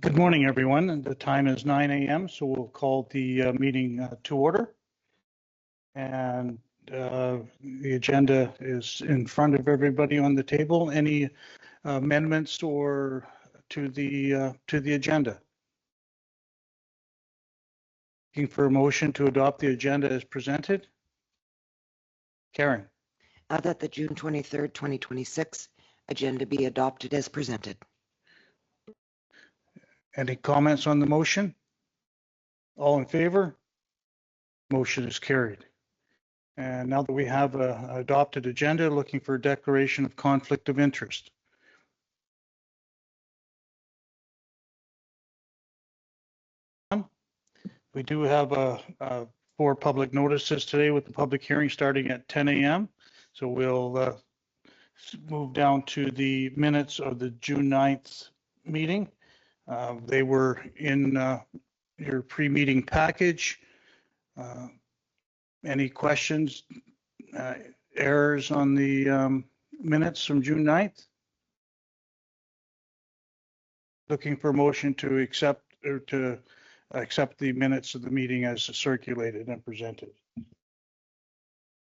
Good morning, everyone. And the time is 9 a.m., so we'll call the meeting to order. And the agenda is in front of everybody on the table. Any amendments or to the agenda? Looking for a motion to adopt the agenda as presented. Karen. That the June 23rd, 2026 agenda be adopted as presented. Any comments on the motion? All in favor? Motion is carried. And now that we have an adopted agenda, looking for a declaration of conflict of interest. We do have 4 public notices today with the public hearing starting at 10 a.m. So we'll move down to the minutes of the June 9th meeting. They were in your pre-meeting package. Any questions, errors on the minutes from June 9th? Looking for a motion to accept the minutes of the meeting as circulated and presented.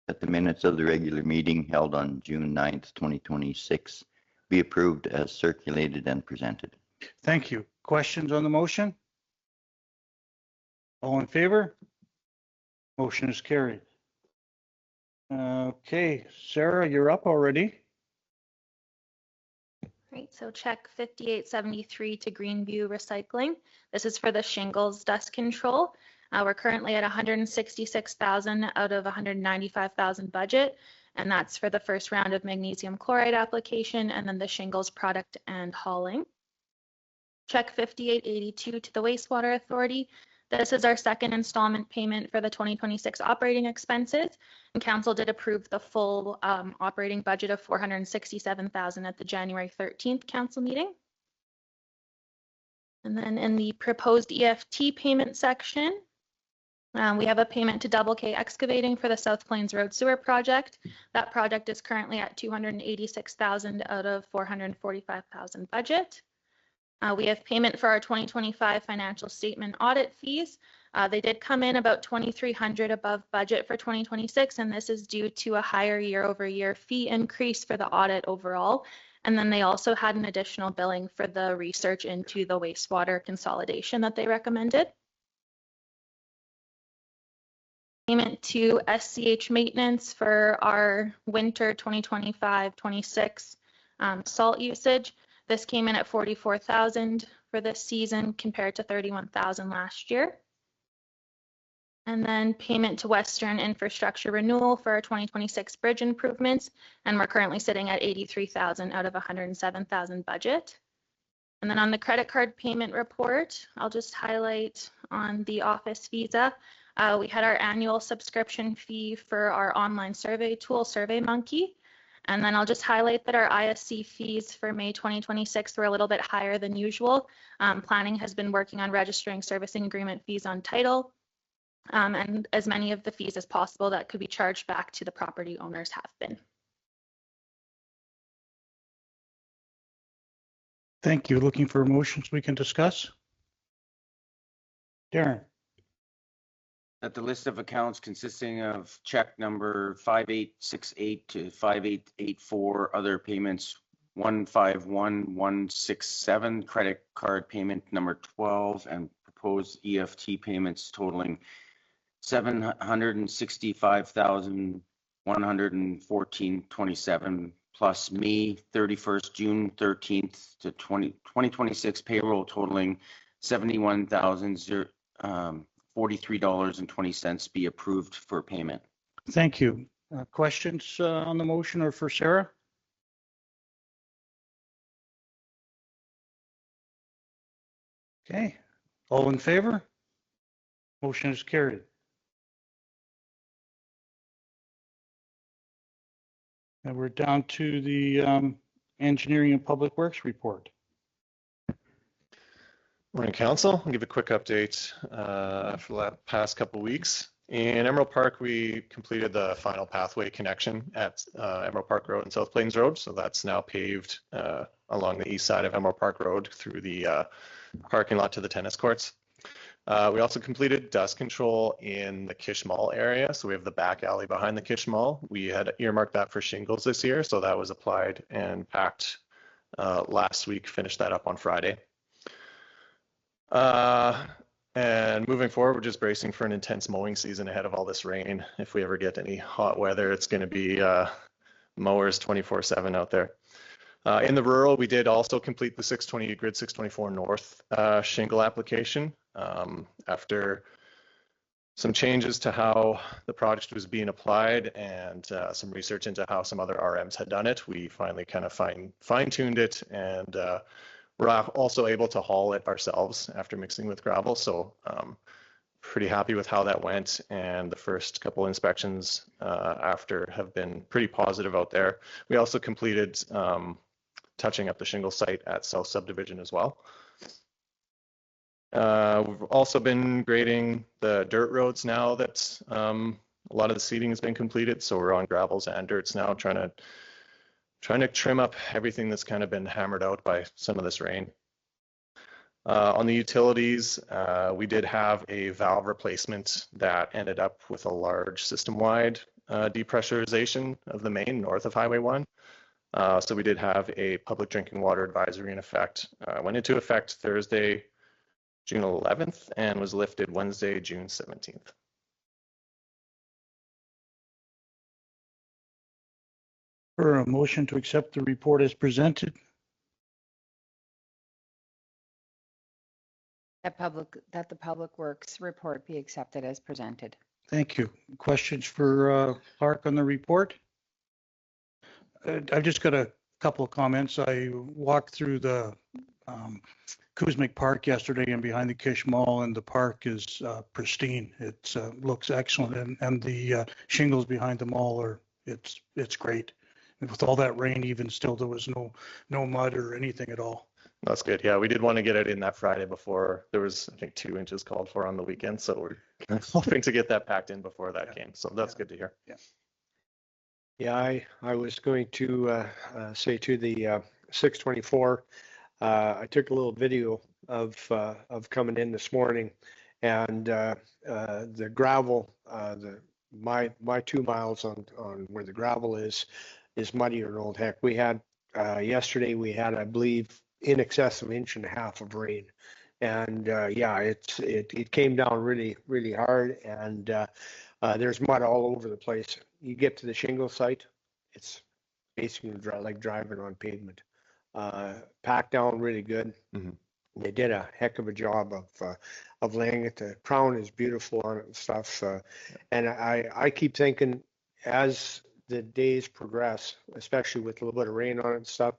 That the minutes of the regular meeting held on June 9th, 2026 be approved as circulated and presented. Thank you. Questions on the motion? All in favor? Motion is carried. Okay, Sarah, you're up already. Right, so check 5873 to Greenview Recycling. This is for the shingles dust control. We're currently at 166,000 out of 195,000 budget, and that's for the first round of magnesium chloride application and then the shingles product and hauling. Check 5882 to the Wastewater Authority. This is our second installment payment for the 2026 operating expenses, and Council did approve the full operating budget of 467,000 at the January 13th Council meeting. And then in the proposed EFT payment section, we have a payment to Double K Excavating for the South Plains Road Sewer Project. That project is currently at 286,000 out of 445,000 budget. We have payment for our 2025 financial statement audit fees. They did come in about 2,300 above budget for 2026, and this is due to a higher year-over-year fee increase for the audit overall. And then they also had an additional billing for the research into the wastewater consolidation that they recommended. Payment to SCH Maintenance for our winter 2025-26 salt usage. This came in at 44,000 for this season compared to 31,000 last year. And then payment to Western Infrastructure Renewal for our 2026 bridge improvements. And we're currently sitting at 83,000 out of 107,000 budget. And then on the credit card payment report, I'll just highlight on the Office Visa. We had our annual subscription fee for our online survey tool, SurveyMonkey. And then I'll just highlight that our ISC fees for May 2026 were a little bit higher than usual. Planning has been working on registering servicing agreement fees on title, and as many of the fees as possible that could be charged back to the property owners have been. Thank you. Looking for motions we can discuss? Darren. That the list of accounts consisting of check number 5868 to 5884, other payments 151167, credit card payment number 12, and proposed EFT payments totaling 765,114.27 plus me 31st June 13th to 2026 payroll totaling 71,000 $43.20 be approved for payment. Thank you. Questions on the motion or for Sarah? Okay. All in favor? Motion is carried. And we're down to the Engineering and Public Works report. Morning, Council. I'll give a quick update for the past couple of weeks. In Emerald Park, we completed the final pathway connection at Emerald Park Road and South Plains Road. So that's now paved along the east side of Emerald Park Road through the parking lot to the tennis courts. We also completed dust control in the Kish Mall area. So we have the back alley behind the Kish Mall. We had earmarked that for shingles this year. So that was applied and packed last week, finished that up on Friday. And moving forward, we're just bracing for an intense mowing season ahead of all this rain. If we ever get any hot weather, it's going to be mowers 24/7 out there. In the rural, we did also complete the 620 Grid 624 North shingle application after some changes to how the project was being applied and some research into how some other RMs had done it. We finally kind of fine-tuned it, and we're also able to haul it ourselves after mixing with gravel. So pretty happy with how that went. And the first couple inspections after have been pretty positive out there. We also completed touching up the shingle site at South Subdivision as well. We've also been grading the dirt roads now that a lot of the seeding has been completed. So we're on gravels and dirts now, trying to trim up everything that's kind of been hammered out by some of this rain. On the utilities, we did have a valve replacement that ended up with a large system-wide depressurization of the main north of Highway 1. So we did have a public drinking water advisory in effect. Went into effect Thursday, June 11th, and was lifted Wednesday, June 17th. For a motion to accept the report as presented. That the Public Works report be accepted as presented. Thank you. Questions for Clark on the report? I've just got a couple of comments. I walked through the Kuzmic Park yesterday and behind the Kish Mall, and the park is pristine. It looks excellent, and the shingles behind the mall are it's great. And with all that rain, even still, there was no mud or anything at all. That's good. Yeah, we did want to get it in that Friday before there was, I think, 2 inches called for on the weekend. So we're hoping to get that packed in before that came. So that's good to hear. Yeah. Yeah, I was going to say to the 624, I took a little video of coming in this morning, and the gravel, my 2 miles on where the gravel is muddier than old heck. We had yesterday, I believe, in excess of 1.5 inches of rain, and yeah, it came down really hard, and there's mud all over the place. You get to the shingle site, it's basically like driving on pavement. Packed down really good. Mm-hmm. They did a heck of a job of laying it. The crown is beautiful on it and stuff. And I keep thinking, as the days progress, especially with a little bit of rain on it and stuff,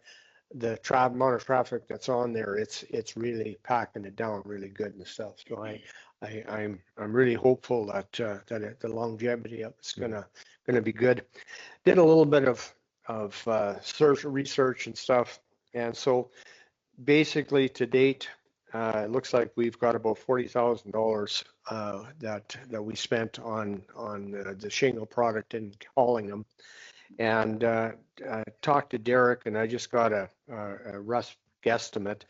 the amount of traffic that's on there, it's really packing it down really good and stuff. So I'm really hopeful that the longevity of it's gonna be good. Did a little bit of research and stuff, and so basically to date, it looks like we've got about $40,000 that we spent on the shingle product and hauling them. And I talked to Derek, and I just got a rough guesstimate,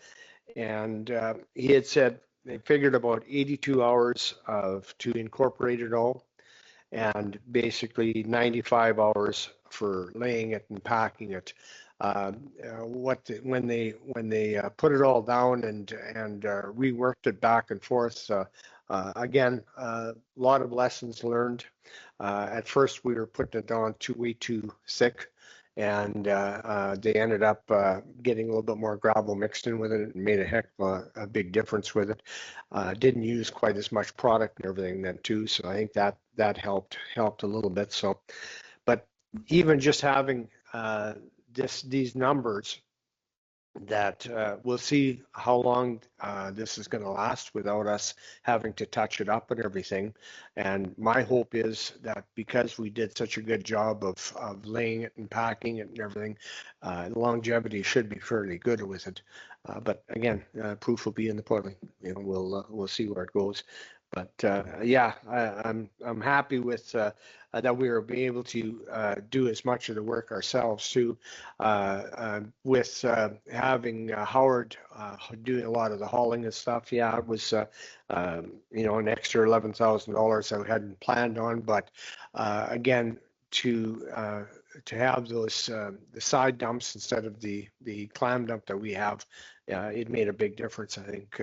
and he had said they figured about 82 hours to incorporate it all, and basically 95 hours for laying it and packing it. When they put it all down and reworked it back and forth, again, a lot of lessons learned. At first, we were putting it down way too thick, and they ended up getting a little bit more gravel mixed in with it and made a heck of a big difference with it. Didn't use quite as much product and everything then too, so I think that helped a little bit. So, but even just having these numbers, that we'll see how long this is going to last without us having to touch it up and everything. And my hope is that because we did such a good job of laying it and packing it and everything, longevity should be fairly good with it. But again, proof will be in the pudding. You know, we'll see where it goes. But yeah, I'm happy with that we were being able to do as much of the work ourselves too. With having Howard doing a lot of the hauling and stuff, yeah, it was an extra $11,000 I hadn't planned on. But again, to have those the side dumps instead of the clam dump that we have, it made a big difference. I think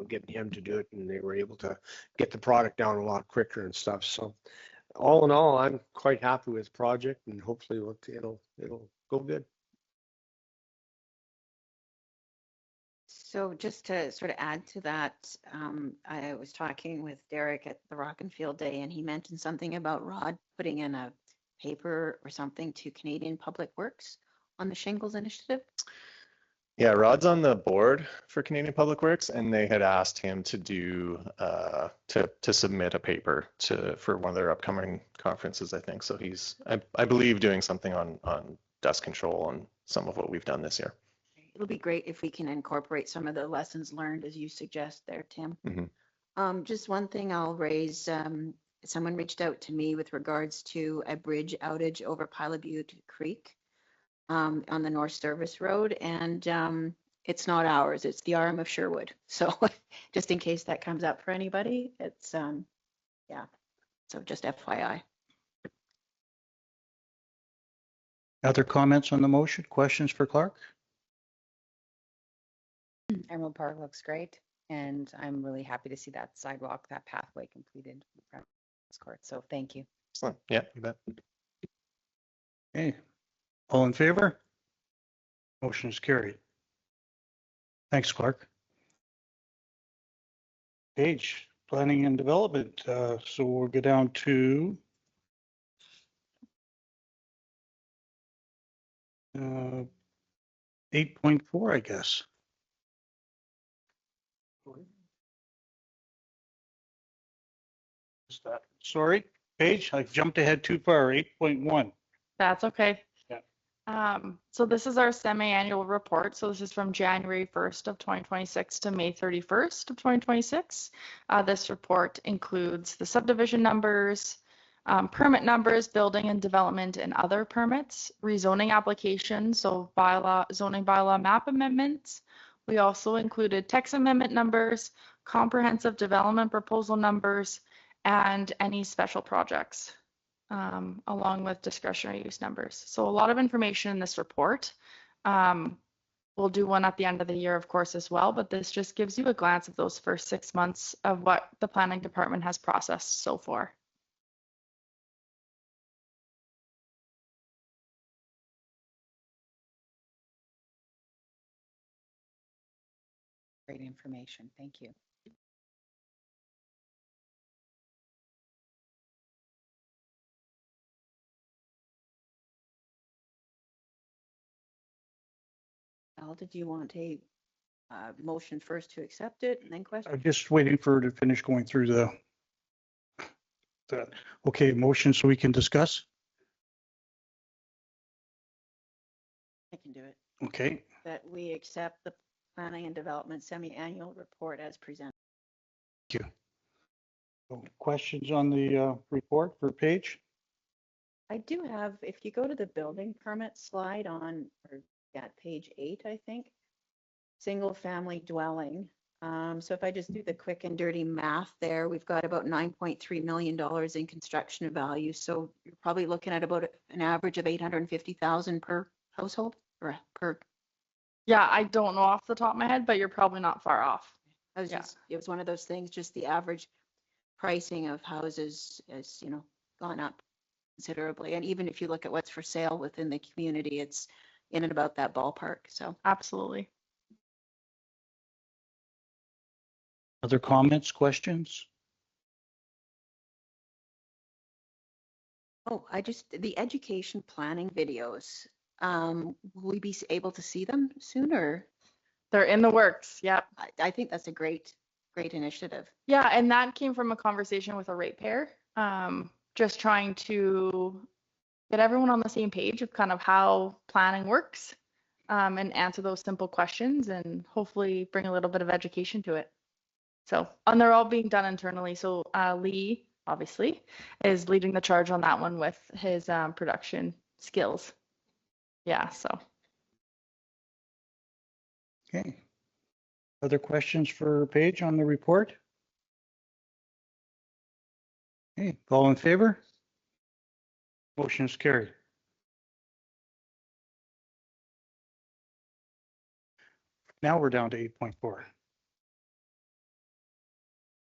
getting him to do it, and they were able to get the product down a lot quicker and stuff. So all in all, I'm quite happy with the project, and hopefully it'll go good. So just to sort of add to that, I was talking with Derek at the Rock and Field Day, and he mentioned something about Rod putting in a paper or something to Canadian Public Works on the shingles initiative. Yeah, Rod's on the board for Canadian Public Works, and they had asked him to do to submit a paper for one of their upcoming conferences, I think. So he's, I believe, doing something on dust control and some of what we've done this year. It'll be great if we can incorporate some of the lessons learned as you suggest there, Tim. Mhm. Just one thing I'll raise. Someone reached out to me with regards to a bridge outage over Pilot Butte Creek on the North Service Road, and it's not ours, it's the arm of Sherwood. So just in case that comes up for anybody, it's yeah, so just FYI. Other comments on the motion? Questions for Clark? Emerald Park looks great, and I'm really happy to see that sidewalk, that pathway completed in front of this court. So thank you. Excellent. Yeah, you bet. Okay. All in favor? Motion is carried. Thanks, Clark. Page, planning and development. So we'll go down to 8.4, I guess. Sorry, Paige, I jumped ahead too far. 8.1. That's okay. Yeah. So this is our semi-annual report. So this is from January 1st of 2026 to May 31st of 2026. This report includes the subdivision numbers, permit numbers, building and development and other permits, rezoning applications, so zoning bylaw map amendments. We also included text amendment numbers, comprehensive development proposal numbers, and any special projects, along with discretionary use numbers. So a lot of information in this report. We'll do one at the end of the year, of course, as well, but this just gives you a glance of those first 6 months of what the planning department has processed so far. Great information. Thank you. Al, did you want a motion first to accept it and then question? I'm just waiting for her to finish going through the okay, motion so we can discuss. I can do it. Okay. That we accept the planning and development semi-annual report as presented. Thank you. Questions on the report for Paige? I do have, if you go to the building permit slide on, or yeah, page 8, I think, single family dwelling. So if I just do the quick and dirty math there, we've got about $9.3 million in construction value. So you're probably looking at about an average of 850,000 per household or per. Yeah, I don't know off the top of my head, but you're probably not far off. It was one of those things, just the average pricing of houses has, gone up considerably. And even if you look at what's for sale within the community, it's in and about that ballpark. So absolutely. Other comments, questions? Oh, the education planning videos, will we be able to see them sooner? They're in the works. Yeah. I think that's a great initiative. Yeah. And that came from a conversation with a ratepayer, just trying to get everyone on the same page of kind of how planning works, and answer those simple questions and hopefully bring a little bit of education to it. So, and they're all being done internally. So Lee, obviously, is leading the charge on that one with his production skills. Yeah, so. Okay. Other questions for Paige on the report? Okay, all in favor? Motion is carried. Now we're down to 8.4.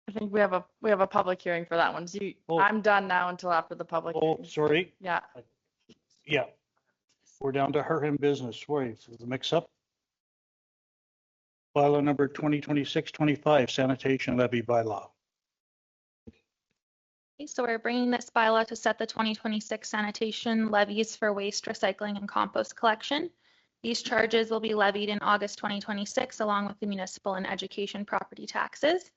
I think we have a public hearing for that one. So I'm done now until after the public. Oh, hearing. sorry. Yeah. Yeah. We're down to her and business. Sorry for the mix up. Bylaw number 2026-25, sanitation levy bylaw. Okay, so we're bringing this bylaw to set the 2026 sanitation levies for waste, recycling, and compost collection. These charges will be levied in August 2026, along with the municipal and education property taxes.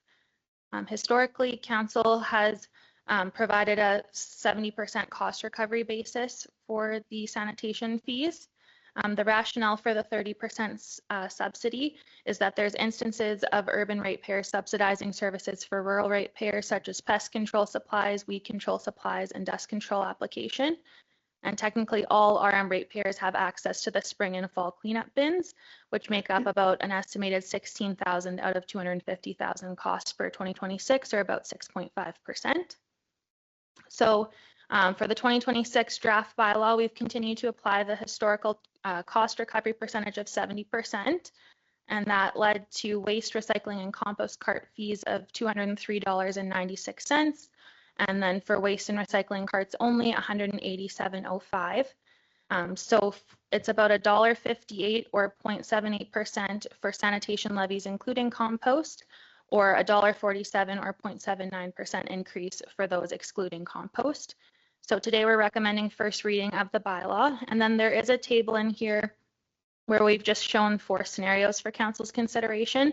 Historically, council has provided a 70% cost recovery basis for the sanitation fees. The rationale for the 30% subsidy is that there's instances of urban ratepayers subsidizing services for rural ratepayers, such as pest control supplies, weed control supplies, and dust control application. And technically, all RM ratepayers have access to the spring and fall cleanup bins, which make up about an estimated 16,000 out of 250,000 costs for 2026, or about 6.5%. So for the 2026 draft bylaw, we've continued to apply the historical cost recovery percentage of 70%, and that led to waste, recycling, and compost cart fees of $203.96. And then for waste and recycling carts only, $187.05. So it's about $1.58 or 0.78% for sanitation levies, including compost, or $1.47 or 0.79% increase for those excluding compost. So today we're recommending first reading of the bylaw, and then there is a table in here where we've just shown 4 scenarios for council's consideration.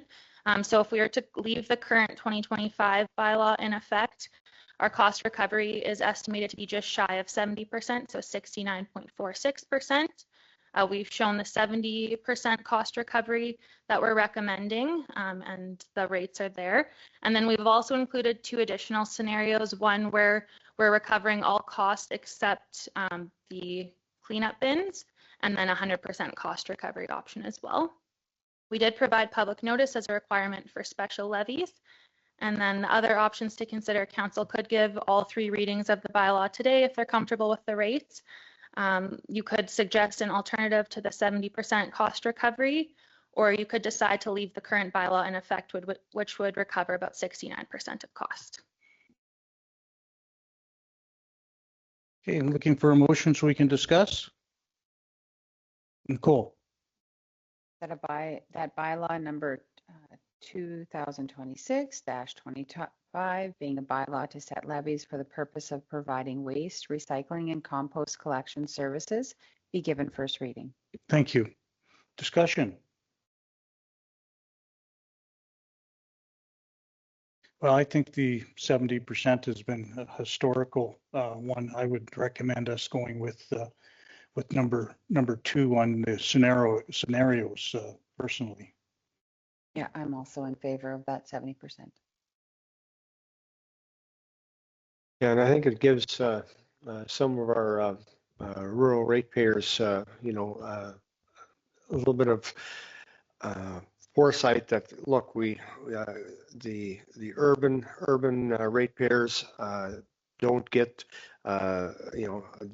So if we were to leave the current 2025 bylaw in effect, our cost recovery is estimated to be just shy of 70%, so 69.46%. We've shown the 70% cost recovery that we're recommending, and the rates are there. And then we've also included 2 additional scenarios, one where we're recovering all costs except the cleanup bins, and then 100% cost recovery option as well. We did provide public notice as a requirement for special levies. And then the other options to consider, council could give all 3 readings of the bylaw today if they're comfortable with the rates. You could suggest an alternative to the 70% cost recovery, or you could decide to leave the current bylaw in effect, which would recover about 69% of cost. Okay, I'm looking for a motion so we can discuss. Nicole. That bylaw number 2026-25 being a bylaw to set levies for the purpose of providing waste, recycling, and compost collection services be given first reading. Thank you. Discussion. Well, I think the 70% has been a historical one. I would recommend us going with number 2 on the scenarios personally. Yeah, I'm also in favor of that 70%. Yeah, and I think it gives some of our rural ratepayers, a little bit of foresight that, look, the urban ratepayers don't get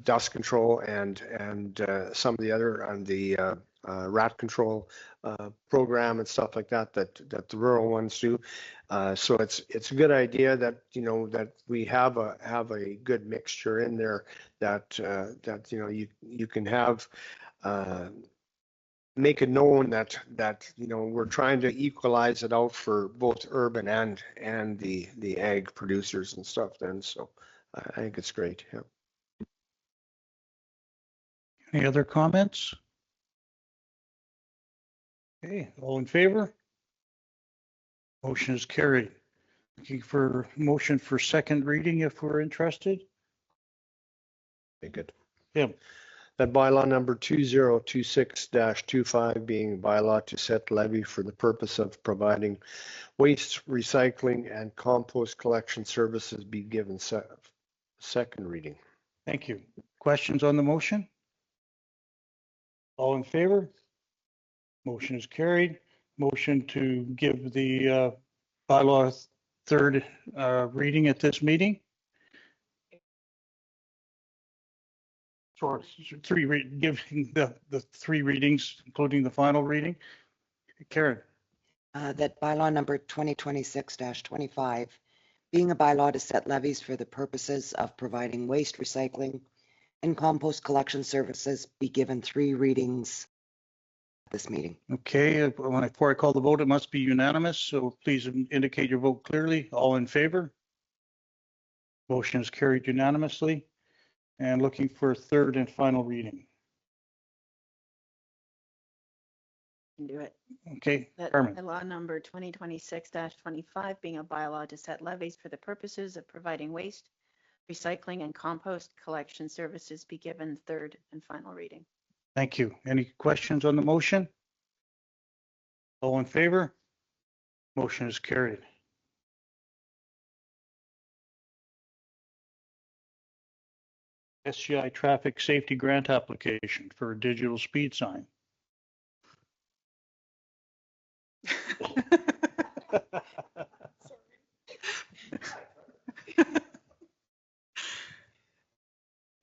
dust control and some of the other on the rat control program and stuff like that the rural ones do. So it's a good idea that that we have a good mixture in there that you can have make it known that we're trying to equalize it out for both urban and the ag producers and stuff then. So I think it's great. Yeah. Any other comments? Okay, all in favor? Motion is carried. Looking for motion for second reading if we're interested. Very good. Yeah. That bylaw number 2026-25 being bylaw to set levy for the purpose of providing waste recycling and compost collection services be given second reading. Thank you. Questions on the motion? All in favor? Motion is carried. Motion to give the bylaw third reading at this meeting. Sorry, giving the three readings, including the final reading. Karen. That bylaw number 2026-25, being a bylaw to set levies for the purposes of providing waste recycling and compost collection services, be given three readings at this meeting. Okay, before I call the vote, it must be unanimous, so please indicate your vote clearly. All in favor? Motion is carried unanimously. And looking for third and final reading. Can do it. Okay, That Carmen. bylaw number 2026-25 being a bylaw to set levies for the purposes of providing waste, recycling, and compost collection services be given third and final reading. Thank you. Any questions on the motion? All in favor? Motion is carried. SGI traffic safety grant application for a digital speed sign.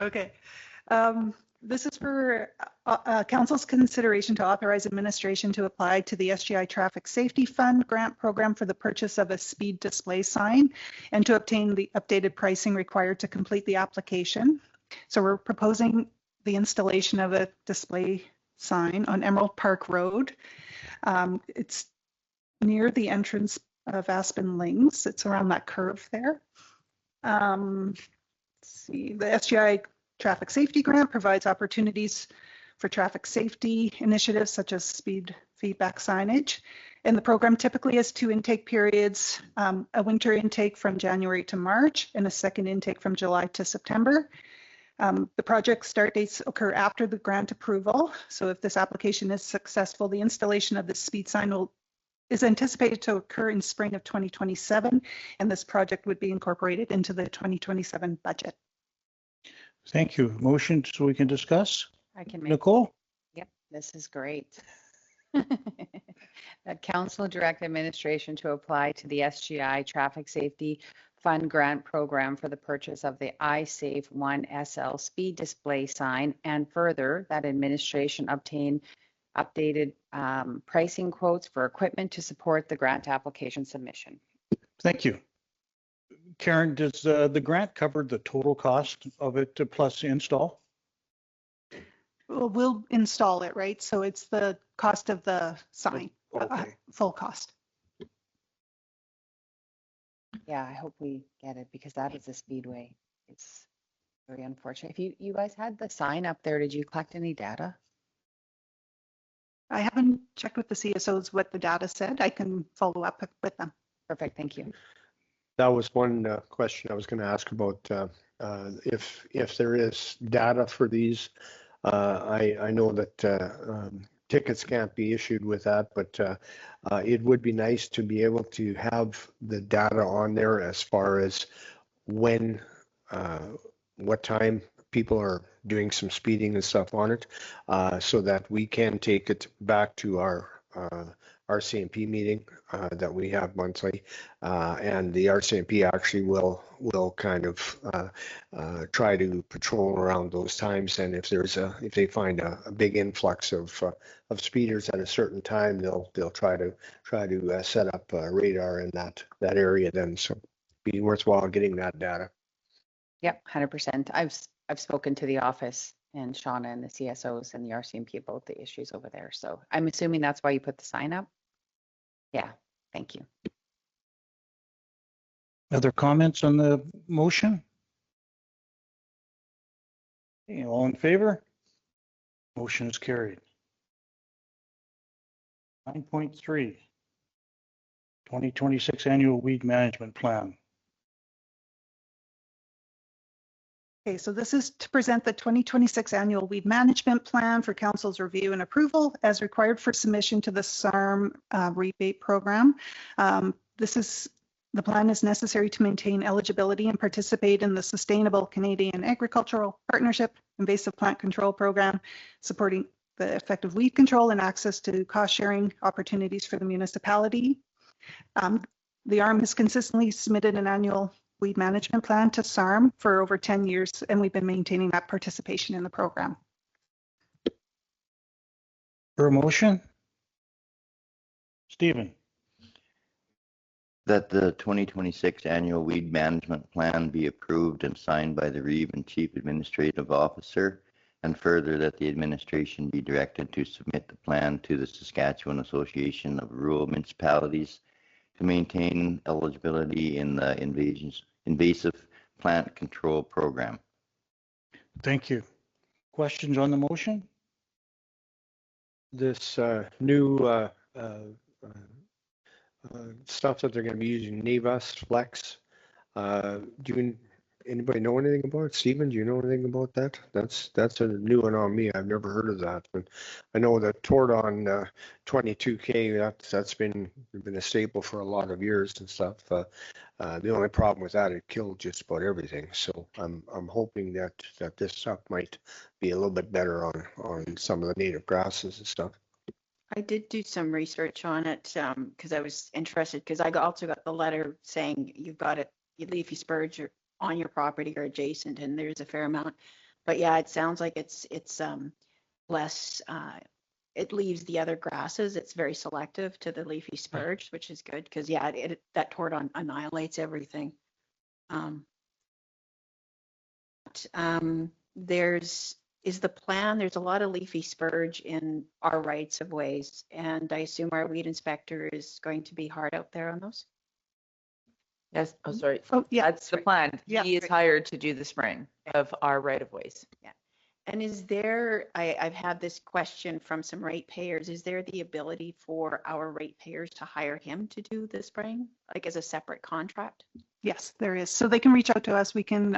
Okay. This is for Council's consideration to authorize administration to apply to the SGI Traffic Safety Fund grant program for the purchase of a speed display sign and to obtain the updated pricing required to complete the application. So we're proposing the installation of a display sign on Emerald Park Road. It's near the entrance of Aspen Links. It's around that curve there. Let's see, the SGI Traffic Safety Grant provides opportunities for traffic safety initiatives such as speed feedback signage. And the program typically has two intake periods, a winter intake from January to March and a second intake from July to September. The project start dates occur after the grant approval. So if this application is successful, the installation of the speed sign is anticipated to occur in spring of 2027, and this project would be incorporated into the 2027 budget. Thank you. Motion so we can discuss. I can make. Nicole? Yep, this is great. That council direct administration to apply to the SGI Traffic Safety Fund grant program for the purchase of the iSafe 1 SL speed display sign, and further that administration obtain updated pricing quotes for equipment to support the grant application submission. Thank you. Karen, does the grant cover the total cost of it plus install? Well, we'll install it, right? So it's the cost of the sign, Okay. full cost. Yeah, I hope we get it because that is a speedway. It's very unfortunate. If you guys had the sign up there, did you collect any data? I haven't checked with the CSOs what the data said. I can follow up with them. Perfect, thank you. That was one question I was going to ask about if there is data for these. I know that tickets can't be issued with that, but it would be nice to be able to have the data on there as far as when, what time people are doing some speeding and stuff on it, so that we can take it back to our RCMP meeting that we have monthly, and the RCMP actually will kind of try to patrol around those times. And if they find a big influx of speeders at a certain time, they'll try to set up radar in that area. Then, so it'd be worthwhile getting that data. Yep, 100%. I've spoken to the office and Shauna and the CSOs and the RCMP about the issues over there. So I'm assuming that's why you put the sign up. Yeah, thank you. Other comments on the motion? Okay, all in favor? Motion is carried. 9.3, 2026 Annual Weed Management Plan. Okay, so this is to present the 2026 annual weed management plan for council's review and approval as required for submission to the SARM rebate program. The plan is necessary to maintain eligibility and participate in the Sustainable Canadian Agricultural Partnership Invasive Plant Control Program, supporting the effective weed control and access to cost-sharing opportunities for the municipality. The ARM has consistently submitted an annual weed management plan to SARM for over 10 years, and we've been maintaining that participation in the program. For a motion? Stephen? That the 2026 annual weed management plan be approved and signed by the REIB and Chief Administrative Officer, and further that the administration be directed to submit the plan to the Saskatchewan Association of Rural Municipalities to maintain eligibility in the invasive plant control program. Thank you. Questions on the motion? This new stuff that they're going to be using, Nevas, Flex. Anybody know anything about it? Stephen, do you know anything about that? That's a new one on me. I've never heard of that. But I know that Tordon 22K, that's been a staple for a lot of years and stuff. The only problem with that, it killed just about everything. So I'm hoping that this stuff might be a little bit better on some of the native grasses and stuff. I did do some research on it because I was interested, because I also got the letter saying you've got leafy spurge on your property or adjacent, and there's a fair amount. But yeah, it sounds like it's less, it leaves the other grasses. It's very selective to the leafy spurge, which is good because yeah, that Tordon annihilates everything. There's a lot of leafy spurge in our rights of ways, and I assume our weed inspector is going to be hard out there on those. Yes, oh, sorry. Oh, yeah. That's the plan. Yeah. He is hired to do the spraying of our right of ways. Yeah. And is there, I've had this question from some ratepayers, is there the ability for our ratepayers to hire him to do the spraying, like as a separate contract? Yes, there is. So they can reach out to us. We can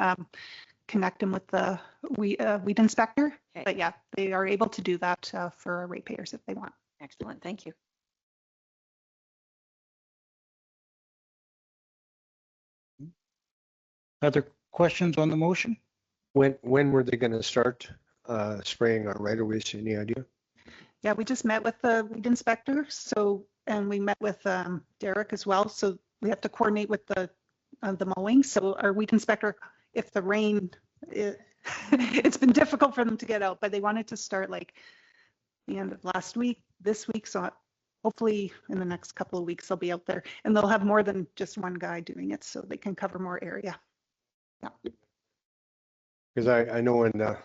connect them with the weed inspector. Okay. But yeah, they are able to do that for our ratepayers if they want. Excellent, thank you. Other questions on the motion? When were they going to start spraying our right of ways? Any idea? Yeah, we just met with the weed inspector. So, and we met with Derek as well. So we have to coordinate with the mowing. So our weed inspector, if the rain, it's been difficult for them to get out, but they wanted to start like the end of last week, this week. So hopefully in the next couple of weeks they'll be out there, and they'll have more than just one guy doing it, so they can cover more area. Yeah. Because I know in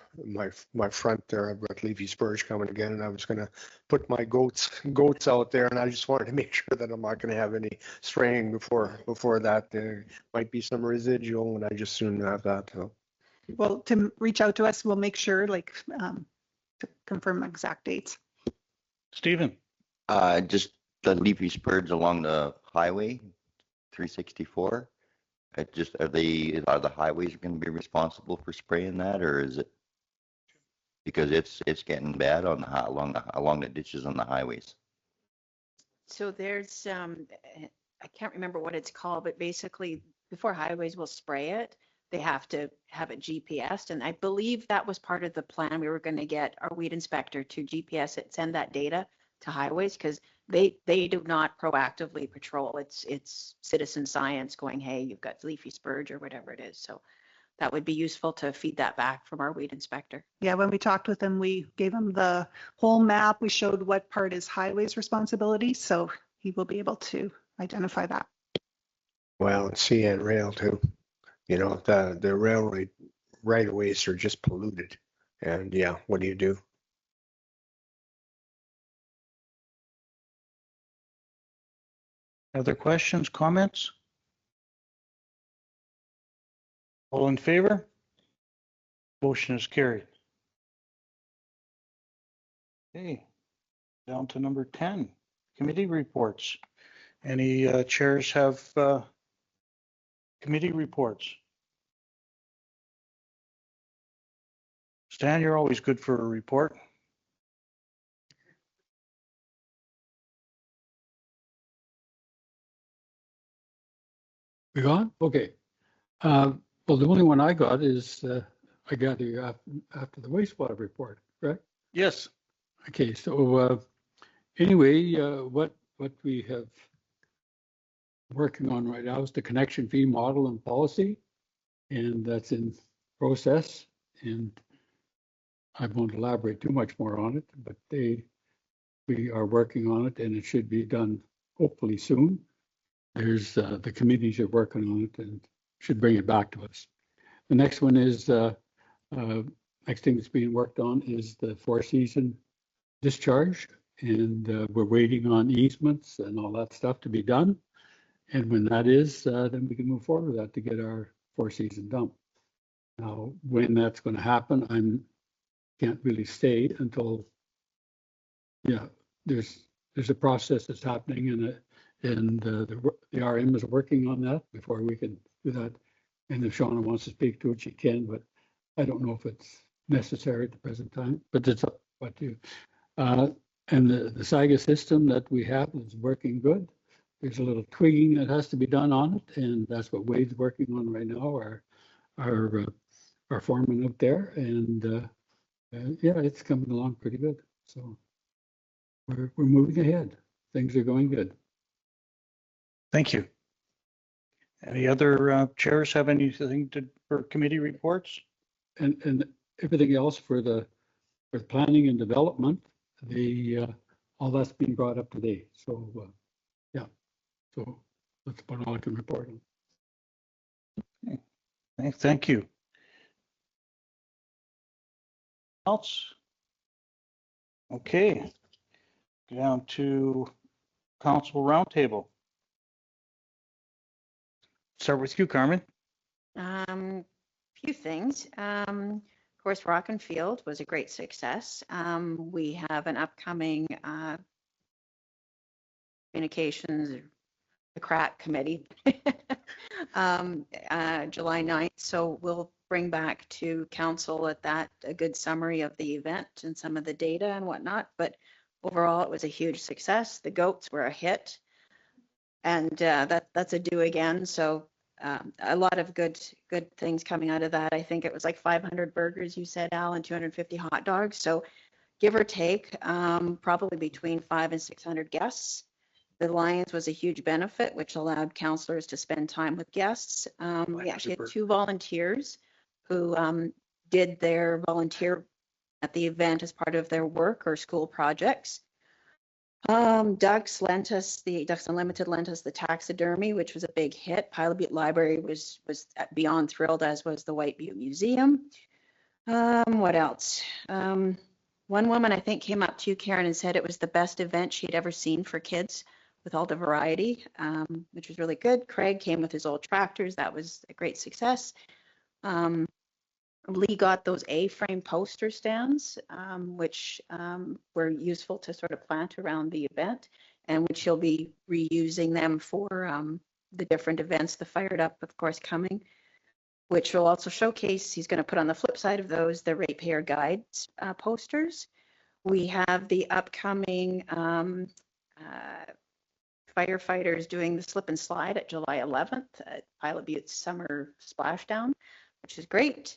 my front there, I've got leafy spurge coming again, and I was going to put my goats out there, and I just wanted to make sure that I'm not going to have any spraying before that. There might be some residual, and I just soon have that. So. Well, to reach out to us, we'll make sure to confirm exact dates. Stephen? Just the leafy spurge along the highway 364. Are the highways going to be responsible for spraying that, or is it because it's getting bad along the ditches on the highways? So there's I can't remember what it's called, but basically before highways will spray it, they have to have it GPSed, and I believe that was part of the plan. We were going to get our weed inspector to GPS it, send that data to highways, because they do not proactively patrol. It's citizen science going, hey, you've got leafy spurge or whatever it is. So that would be useful to feed that back from our weed inspector. Yeah, when we talked with him, we gave him the whole map. We showed what part is highways responsibility, so he will be able to identify that. Well, and sea and rail too. You know, the railway right of ways are just polluted, and yeah, what do you do? Other questions, comments? All in favor? Motion is carried. Okay, down to number 10, committee reports. Any chairs have committee reports? Stan, you're always good for a report. We on? Okay. Well, the only one I got is, I gather you after the wastewater report, correct? Yes. Okay, so anyway, what we have working on right now is the connection fee model and policy, and that's in process. And I won't elaborate too much more on it, but we are working on it, and it should be done hopefully soon. There's the committees are working on it and should bring it back to us. The next one is next thing that's being worked on is the 4-season discharge, and we're waiting on easements and all that stuff to be done. And when that is, then we can move forward with that to get our 4-season dump. Now, when that's going to happen, can't really say until, yeah, there's a process that's happening, and the RM is working on that before we can do that. And if Shauna wants to speak to it, she can, but I don't know if it's necessary at the present time, but it's up to you. And the SAGA system that we have is working good. There's a little tweaking that has to be done on it, and that's what Wade's working on right now, our foreman up there. And yeah, it's coming along pretty good. So we're moving ahead. Things are going good. Thank you. Any other chairs have anything for committee reports? And everything else for planning and development, all that's being brought up today. So yeah, so that's about all I can report on. Okay. Thank you. Else? Okay. Down to council roundtable. Start with you, Carmen. Few things. Of course, Rock and Field was a great success. We have an upcoming communications, the crack committee, July 9th. So we'll bring back to council at that a good summary of the event and some of the data and whatnot. But overall, it was a huge success. The goats were a hit, and that's a do again. So a lot of good things coming out of that. I think it was like 500 burgers, you said, Al, and 250 hot dogs. So give or take, probably between 500 and 600 guests. The Lions was a huge benefit, which allowed counselors to spend time with guests. We actually had 2 volunteers who did their volunteer at the event as part of their work or school projects. Ducks Unlimited lent us the taxidermy, which was a big hit. Pilot Butte Library was beyond thrilled, as was the White Butte Museum. What else? One woman, I think, came up to you, Karen, and said it was the best event she'd ever seen for kids with all the variety, which was really good. Craig came with his old tractors. That was a great success. Lee got those A-frame poster stands, which were useful to sort of plant around the event, and which he'll be reusing them for the different events. The Fired Up, of course, coming, which will also showcase, he's going to put on the flip side of those, the ratepayer guides posters. We have the upcoming firefighters doing the slip and slide at July 11th at Pilot Butte's Summer Splashdown, which is great.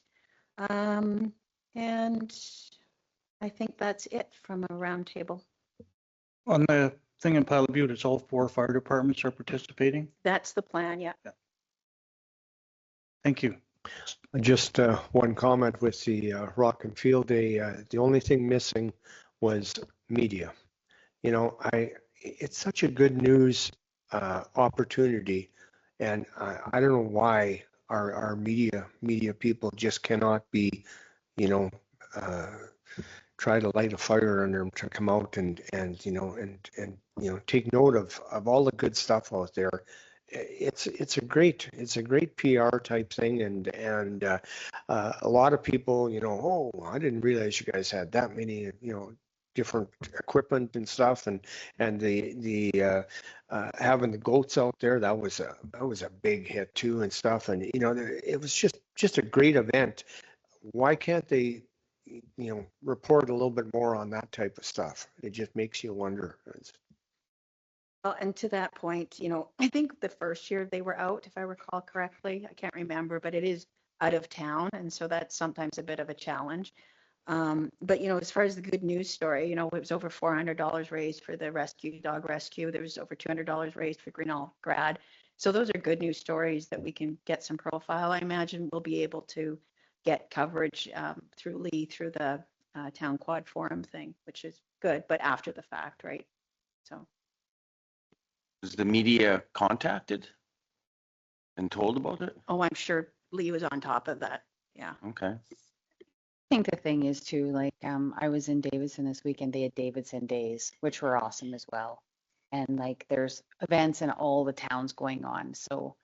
And I think that's it from a roundtable. On the thing in Pilot Butte, it's all 4 fire departments are participating? That's the plan, yeah. Thank you. Just one comment with the Rock and Field Day. The only thing missing was media. You know, it's such a good news opportunity, and I don't know why our media people just cannot be, you know, try to light a fire under them to come out and take note of all the good stuff out there. It's a great PR type thing, and a lot of people, oh, I didn't realize you guys had that many, different equipment and stuff, and the having the goats out there, that was a big hit too and stuff, and it was just a great event. Why can't they report a little bit more on that type of stuff. It just makes you wonder. Well, and to that point, I think the first year they were out, if I recall correctly, I can't remember, but it is out of town. And so that's sometimes a bit of a challenge. But, as far as the good news story, it was over $400 raised for the dog rescue. There was over $200 raised for Grinnell Grad. So those are good news stories that we can get some profile. I imagine we'll be able to get coverage through Lee, through the town quad forum thing, which is good, but after the fact, right? So. Was the media contacted and told about it? Oh, I'm sure Lee was on top of that. Yeah. Okay. I think the thing is too, like, I was in Davidson this weekend. They had Davidson Days, which were awesome as well. And like, there's events in all the towns going on. So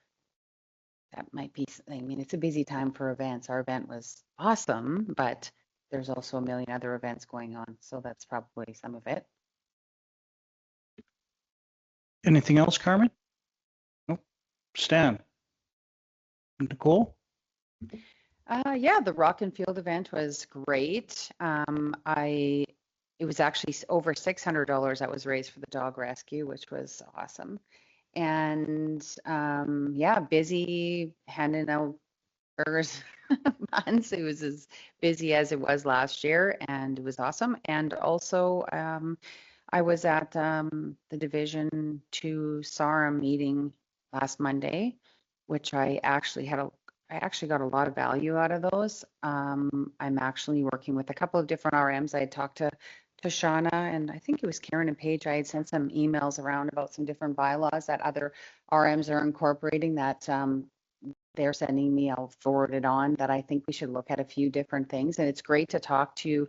that might be, I mean, it's a busy time for events. Our event was awesome, but there's also a million other events going on. So that's probably some of it. Anything else, Carmen? Nope. Stan? Nicole? Yeah, the Rock and Field event was great. It was actually over $600 that was raised for the dog rescue, which was awesome. And yeah, busy handing out burgers buns. It was as busy as it was last year, and it was awesome. And also, I was at the Division 2 SARM meeting last Monday, which I actually got a lot of value out of those. I'm actually working with a couple of different RMs. I had talked to Shauna, and I think it was Karen and Paige. I had sent some emails around about some different bylaws that other RMs are incorporating that they're sending me. I'll forward it on, that I think we should look at a few different things. And it's great to talk to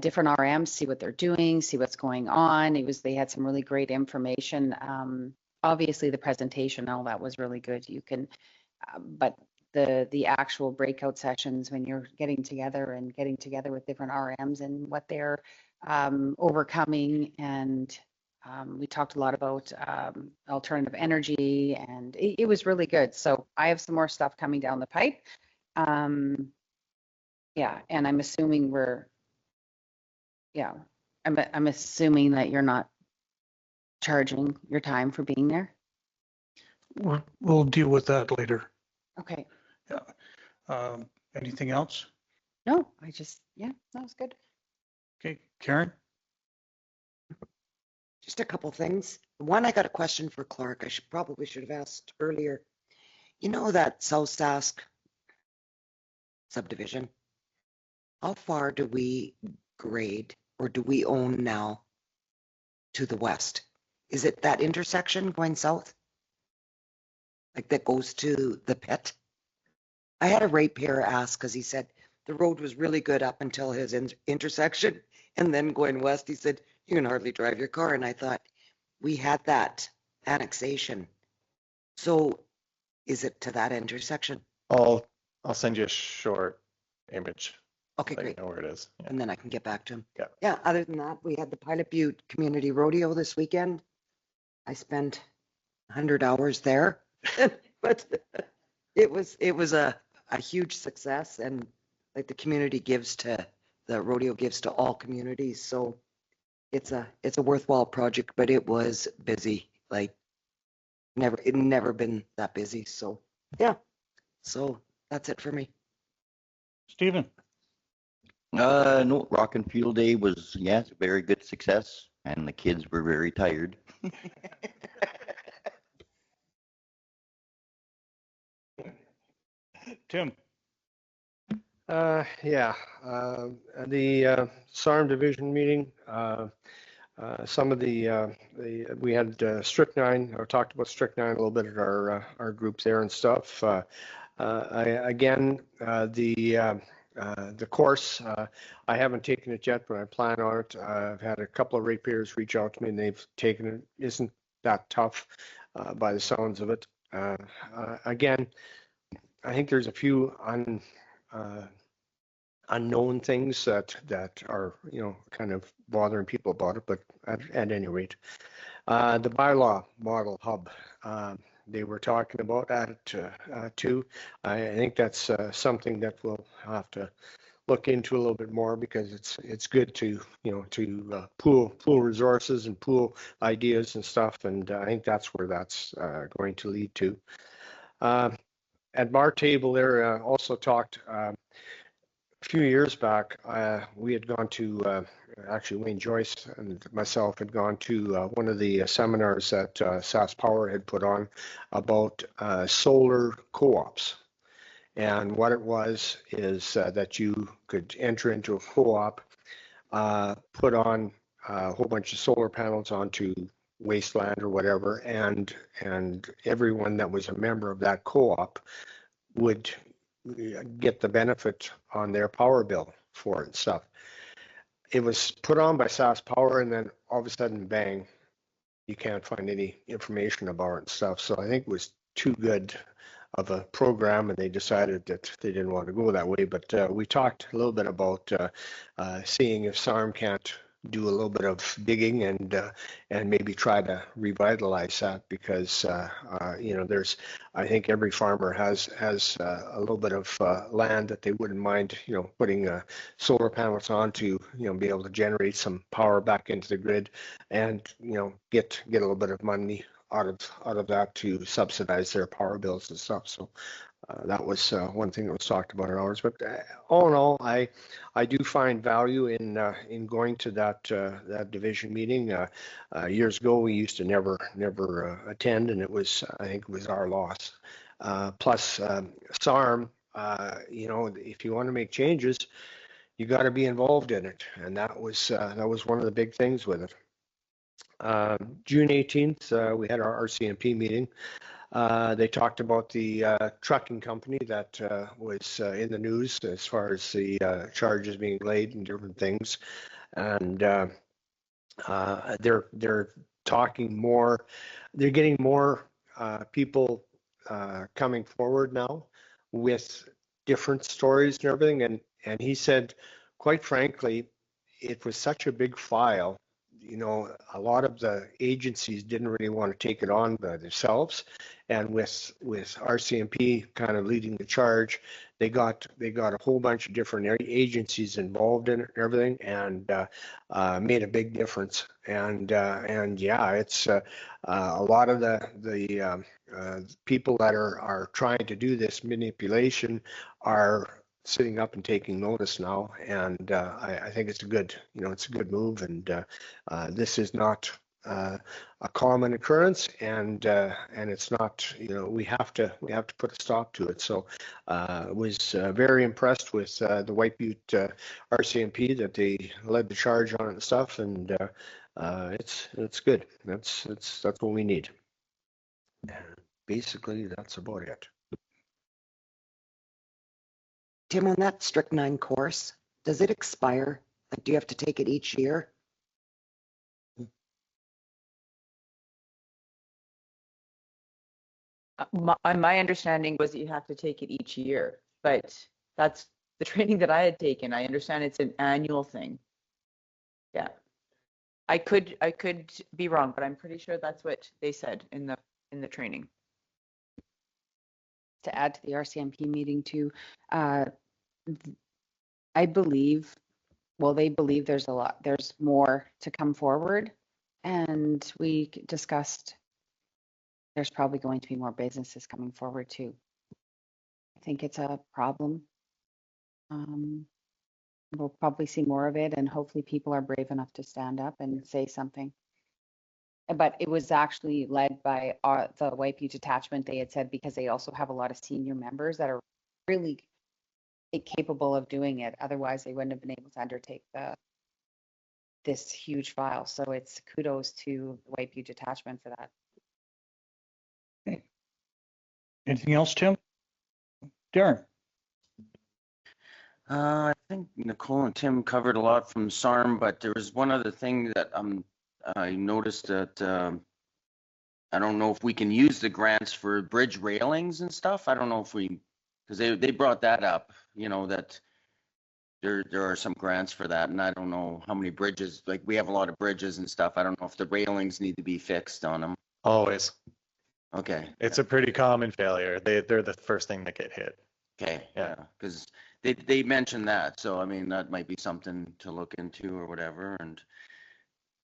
different RMs, see what they're doing, see what's going on. They had some really great information. Obviously the presentation, all that was really good. You can, but the actual breakout sessions, when you're getting together with different RMs and what they're overcoming, and we talked a lot about alternative energy, and it was really good. So I have some more stuff coming down the pipe. Yeah, and I'm assuming I'm assuming that you're not charging your time for being there. We'll deal with that later. Okay. Yeah. Anything else? No, that was good. Okay, Karen? Just a couple things. One, I got a question for Clark. I probably should have asked earlier. You know that South Sask subdivision? How far do we grade, or do we own now to the west? Is it that intersection going south? Like that goes to the pit? I had a ratepayer ask, because he said the road was really good up until his intersection, and then going west, he said, you can hardly drive your car. And I thought, we had that annexation. So is it to that intersection? I'll send you a short image. Okay, so great. You know where it is. Yeah. And then I can get back to him. Yeah. Yeah, other than that, we had the Pilot Butte Community Rodeo this weekend. I spent 100 hours there, but it was a huge success, and like the rodeo gives to all communities. So it's a worthwhile project, but it was busy, like never been that busy. So yeah, so that's it for me. Stephen? No, Rock and Field Day was, it's a very good success, and the kids were very tired. Tim? Yeah, the SARM division meeting, some of we had strychnine, or talked about strychnine a little bit at our group there and stuff. The course, I haven't taken it yet, but I plan on it. I've had a couple of ratepayers reach out to me, and they've taken it. Isn't that tough by the sounds of it. Again, I think there's a few unknown things that are, kind of bothering people about it, but at any rate, the bylaw model hub, they were talking about that too. I think that's something that we'll have to look into a little bit more, because it's good to, pool resources and pool ideas and stuff. And I think that's where that's going to lead to. At bar table there, also talked a few years back, we had gone to, actually Wayne Joyce and myself had gone to one of the seminars that SAS Power had put on about solar co-ops. And what it was is that you could enter into a co-op, put on a whole bunch of solar panels onto wasteland or whatever, and everyone that was a member of that co-op would get the benefit on their power bill for it and stuff. It was put on by SAS Power, and then all of a sudden, bang, you can't find any information about it and stuff. So I think it was too good of a program, and they decided that they didn't want to go that way. But we talked a little bit about seeing if SARM can't do a little bit of digging and maybe try to revitalize that, because there's, I think every farmer has a little bit of land that they wouldn't mind putting solar panels on to be able to generate some power back into the grid, and get a little bit of money out of that to subsidize their power bills and stuff. So that was one thing that was talked about at ours. But all in all, I do find value in going to that division meeting. Years ago, we used to never attend, and I think it was our loss. Plus, SARM, if you want to make changes, you got to be involved in it, and that was one of the big things with it. June 18th, we had our RCMP meeting. They talked about the trucking company that was in the news as far as the charges being laid and different things. And they're talking more, they're getting more people coming forward now with different stories and everything. And he said, quite frankly, it was such a big file. A lot of the agencies didn't really want to take it on by themselves, and with RCMP kind of leading the charge, they got a whole bunch of different agencies involved in it and everything, and made a big difference. And yeah, it's a lot of the people that are trying to do this manipulation are sitting up and taking notice now, and I think it's a good move, and this is not a common occurrence, and it's not, we have to put a stop to it. So was very impressed with the White Butte RCMP, that they led the charge on it and stuff, and it's good. That's what we need. Basically, that's about it. Tim, on that strychnine course, does it expire? Like, do you have to take it each year? My understanding was that you have to take it each year, but that's the training that I had taken. I understand it's an annual thing. Yeah. I could be wrong, but I'm pretty sure that's what they said in the training. To add to the RCMP meeting too, I believe, they believe there's more to come forward, and we discussed there's probably going to be more businesses coming forward too. I think it's a problem. We'll probably see more of it, and hopefully people are brave enough to stand up and say something. But it was actually led by the White Butte Detachment. They had said, because they also have a lot of senior members that are really capable of doing it. Otherwise, they wouldn't have been able to undertake this huge file. So it's kudos to the White Butte Detachment for that. Okay. Anything else, Tim? Darren? I think Nicole and Tim covered a lot from SARM, but there was one other thing that I noticed that I don't know if we can use the grants for bridge railings and stuff. I don't know if because they brought that up, that there are some grants for that, and I don't know how many bridges, like we have a lot of bridges and stuff. I don't know if the railings need to be fixed on them. Always. Okay. It's a pretty common failure. They're the first thing that get hit. Okay. Yeah. Because they mentioned that. So, I mean, that might be something to look into or whatever. And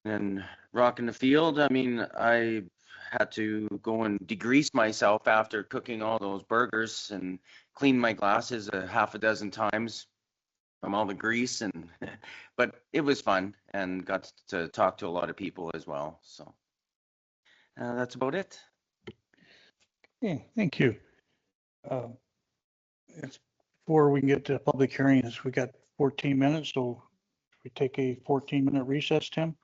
then rocking the field, I mean, I had to go and degrease myself after cooking all those burgers and clean my glasses a half a dozen times from all the grease. And but it was fun and got to talk to a lot of people as well. So that's about it. Okay, thank you. Before we can get to public hearings, we got 14 minutes, so we take a 14-minute recess, Tim.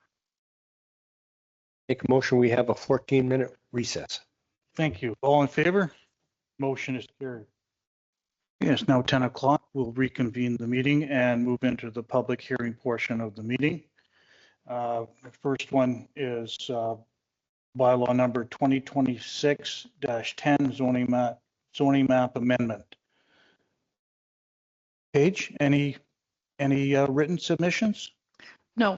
Make a motion, we have a 14-minute recess. Thank you. All in favor? Motion is carried. It's now 10 o'clock. We'll reconvene the meeting and move into the public hearing portion of the meeting. The first one is bylaw number 2026-10 zoning map amendment. Paige, any written submissions? No.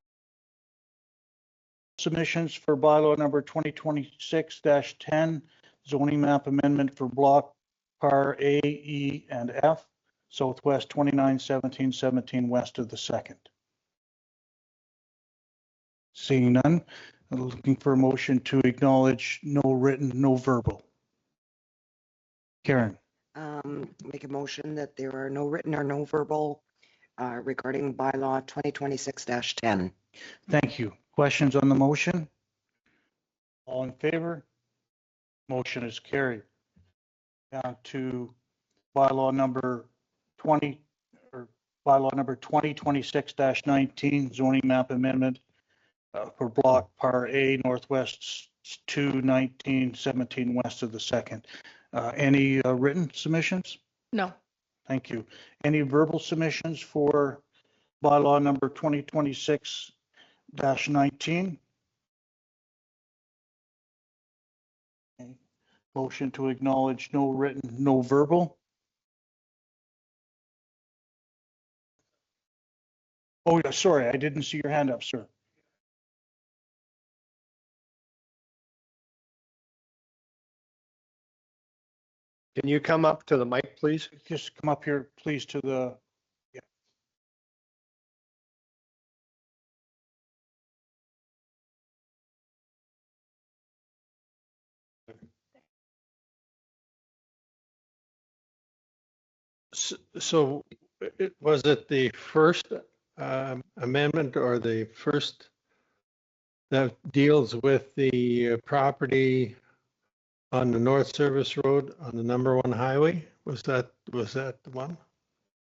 Submissions for bylaw number 2026-10 zoning map amendment for block par A, E, and F, Southwest 291717 west of the second. Seeing none, looking for a motion to acknowledge no written, no verbal. Karen. Make a motion that there are no written or no verbal regarding bylaw 2026-10. Thank you. Questions on the motion? All in favor? Motion is carried. Down to bylaw number 2026-19 zoning map amendment for block par A, Northwest 21917 west of the second. Any written submissions? No. Thank you. Any verbal submissions for bylaw number 2026-19? Okay. Motion to acknowledge no written, no verbal. Oh, yeah, sorry, I didn't see your hand up, sir. Can you come up to the mic, please? Just come up here, please, to the, yeah. So was it the first amendment or the first that deals with the property on the North Service Road on the #1 highway? Was that the one?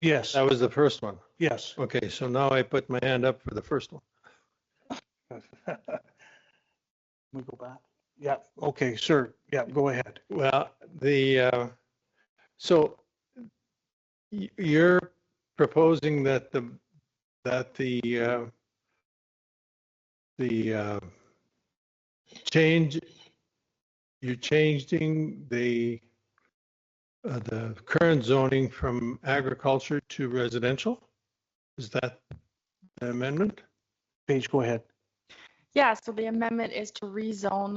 Yes, That was the first one. yes. Okay, so now I put my hand up for the first one. We go back. Yeah, okay, sir. Yeah, go ahead. Well, so you're proposing that the change, you're changing the current zoning from agriculture to residential? Is that the amendment? Paige, go ahead. Yeah, so the amendment is to rezone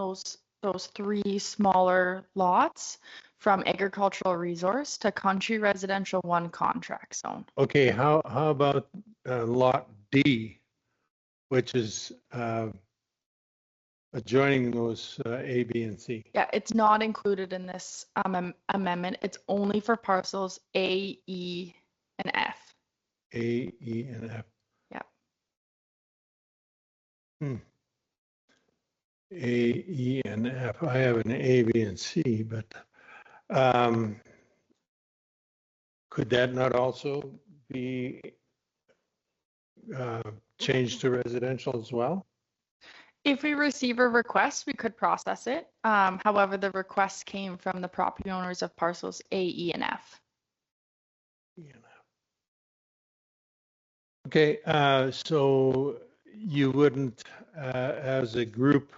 those three smaller lots from agricultural resource to country residential 1 contract zone. Okay, how about lot D, which is adjoining those A, B, and C? Yeah, it's not included in this amendment. It's only for parcels A, E, and F. A, E, and F. Yeah. A, E, and F. I have an A, B, and C, but could that not also be changed to residential as well? If we receive a request, we could process it. However, the request came from the property owners of parcels A, E, and F. Okay, so you wouldn't, as a group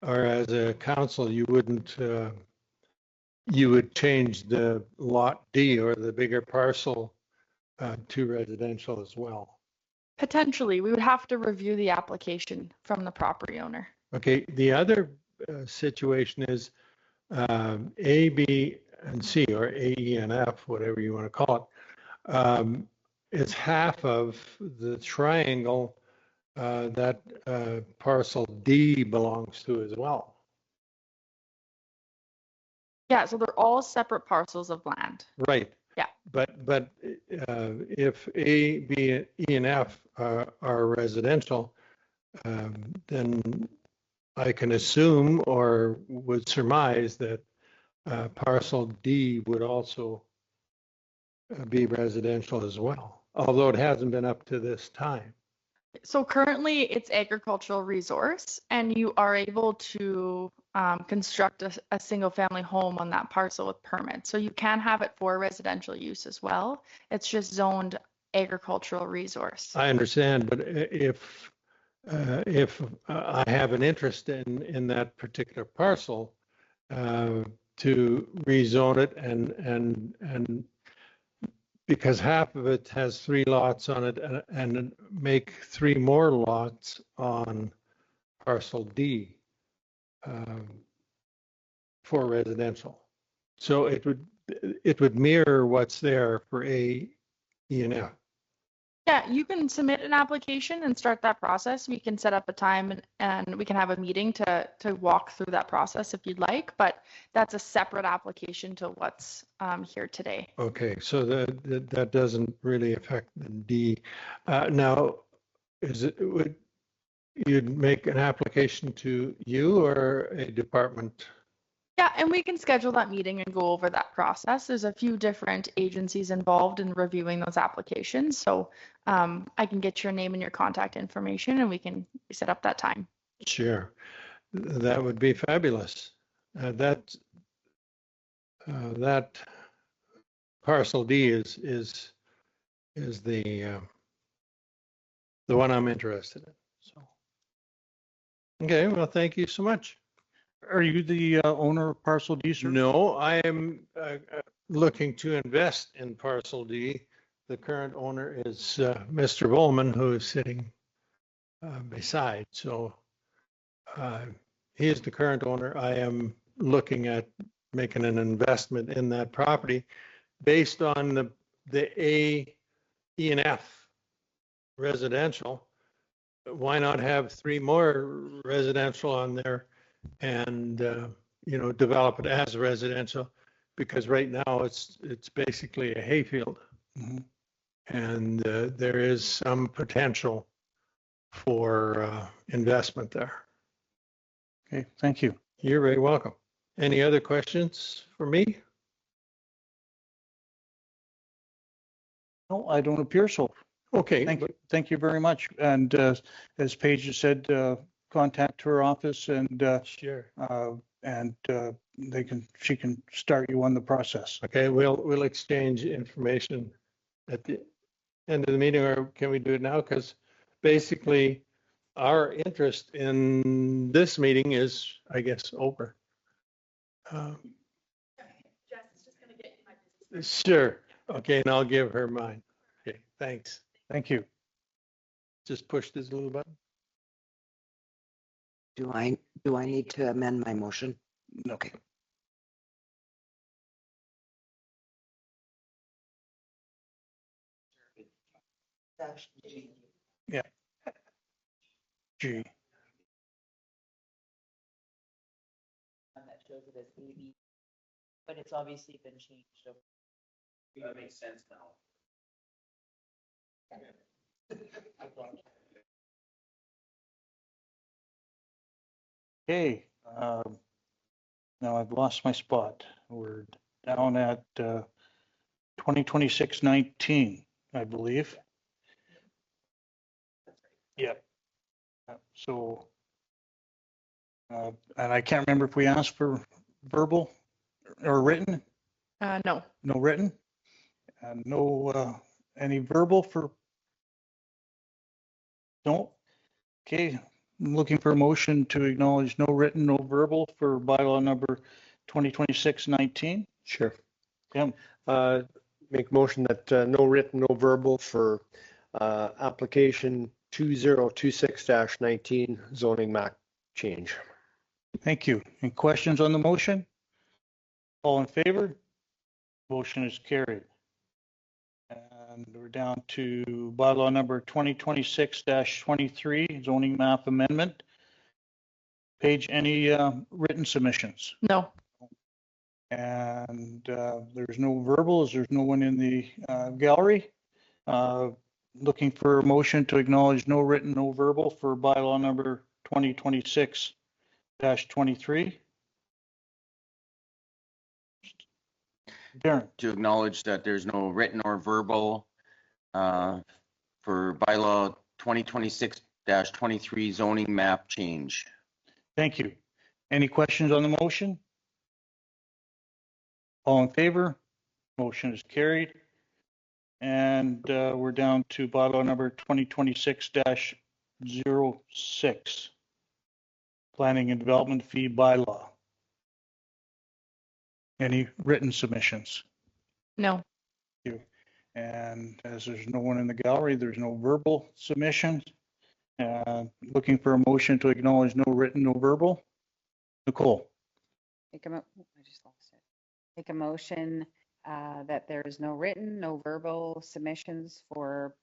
or as a council, you wouldn't, you would change the lot D or the bigger parcel to residential as well? Potentially, we would have to review the application from the property owner. Okay, the other situation is A, B, and C, or A, E, and F, whatever you want to call it, It's half of the triangle that parcel D belongs to as well. Yeah, so they're all separate parcels of land. Right. Yeah. But if A, B, E, and F are residential, then I can assume or would surmise that parcel D would also be residential as well, although it hasn't been up to this time. So currently it's agricultural resource, and you are able to construct a single family home on that parcel with permits. So you can have it for residential use as well. It's just zoned agricultural resource. I understand, but if I have an interest in that particular parcel, to rezone it and because half of it has 3 lots on it and make 3 more lots on parcel D for residential. So it would mirror what's there for A, E, and F. Yeah, you can submit an application and start that process. We can set up a time and we can have a meeting to walk through that process if you'd like, but that's a separate application to what's here today. Okay, so that doesn't really affect the D. Now, would you'd make an application to you or a department? Yeah, and we can schedule that meeting and go over that process. There's a few different agencies involved in reviewing those applications. So I can get your name and your contact information and we can set up that time. Sure, that would be fabulous. That parcel D is the one I'm interested in. So, okay, well, thank you so much. Are you the owner of parcel D, sir? No, I am looking to invest in parcel D. The current owner is Mr. Volman, who is sitting beside. So he is the current owner. I am looking at making an investment in that property based on the A, E, and F residential. Why not have 3 more residential on there and develop it as residential? Because right now it's basically a hayfield. Mm-hmm. And there is some potential for investment there. Okay, thank you. You're very welcome. Any other questions for me? No, I don't appear so. Okay. Thank you very much. And as Paige has said, contact her office and Sure. She can start you on the process. Okay, we'll exchange information at the end of the meeting, or can we do it now? Because basically our interest in this meeting is, I guess, over. Jess is just going to get you my business. Sure. Okay, and I'll give her mine. Okay, thanks. Thank you. Just push this little button. Do I need to amend my motion? Okay. Yeah. G. That shows it as AB, but it's obviously been changed. So That makes sense now. Okay. Now I've lost my spot. We're down at 2026-19, I believe. Yeah. So, and I can't remember if we asked for verbal or written. No. No written. And no any verbal for. No. Okay. I'm looking for a motion to acknowledge no written, no verbal for bylaw number 2026-19. Sure. Yeah. Make motion that no written, no verbal for application 2026-19 zoning map change. Thank you. Any questions on the motion? All in favor? Motion is carried. And we're down to bylaw number 2026-23, zoning map amendment. Paige, any written submissions? No. And there's no verbals, there's no one in the gallery. Looking for a motion to acknowledge no written, no verbal for bylaw number 2026-23. Darren, To acknowledge that there's no written or verbal for bylaw 2026-23 zoning map change. thank you. Any questions on the motion? All in favor? Motion is carried. And we're down to bylaw number 2026-06, planning and development fee bylaw. Any written submissions? No. Thank you. And as there's no one in the gallery, there's no verbal submissions. Looking for a motion to acknowledge no written, no verbal. Nicole, I just lost it. Make a motion that there is no written, no verbal submissions for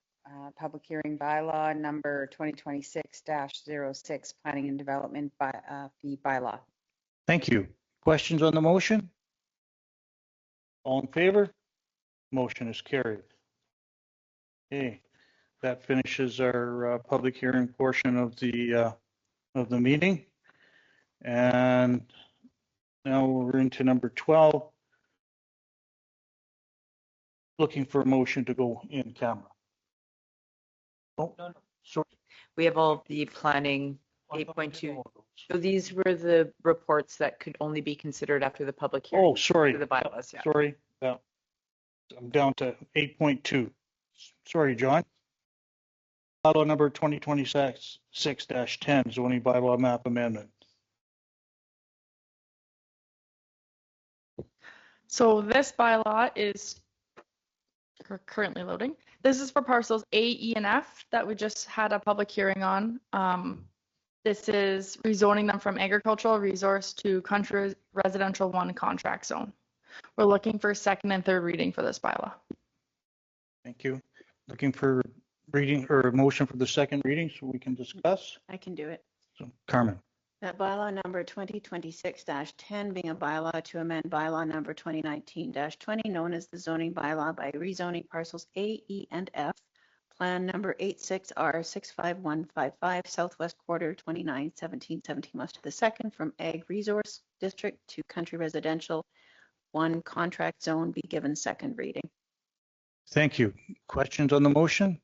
public hearing bylaw number 2026-06, planning and development fee bylaw. thank you. Questions on the motion? All in favor? Motion is carried. Okay, that finishes our public hearing portion of the meeting. And now we're into number 12. Looking for a motion to go in camera. Oh, No, no. sorry. We have all the planning 8.2. So these were the reports that could only be considered after the public hearing. Oh, sorry. For the bylaws, yeah. Sorry. I'm down to 8.2. Sorry, John. Bylaw number 2026-10, zoning bylaw map amendment. So this bylaw is currently loading. This is for parcels A, E, and F that we just had a public hearing on. This is rezoning them from agricultural resource to country residential 1 contract zone. We're looking for second and third reading for this bylaw. Thank you. Looking for reading or a motion for the second reading so we can discuss. I can do it. So Carmen, That bylaw number 2026-10 being a bylaw to amend bylaw number 2019-20 known as the zoning bylaw by rezoning parcels A, E, and F, plan number 86R65155, southwest quarter 291717 west of the second from Ag Resource District to Country Residential 1 contract zone be given second reading. thank you. Questions on the motion?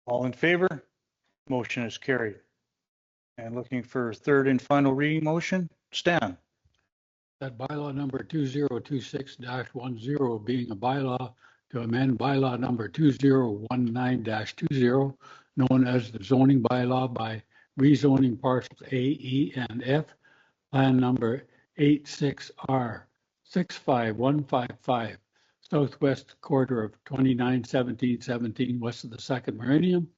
All in favor? Motion is carried. And looking for third and final reading motion, Stan. That bylaw number 2026-10 being a bylaw to amend bylaw number 2019-20, known as the zoning bylaw by rezoning parcels A, E, and F, plan number 86R65155, southwest quarter of 291717 west of the second meridian,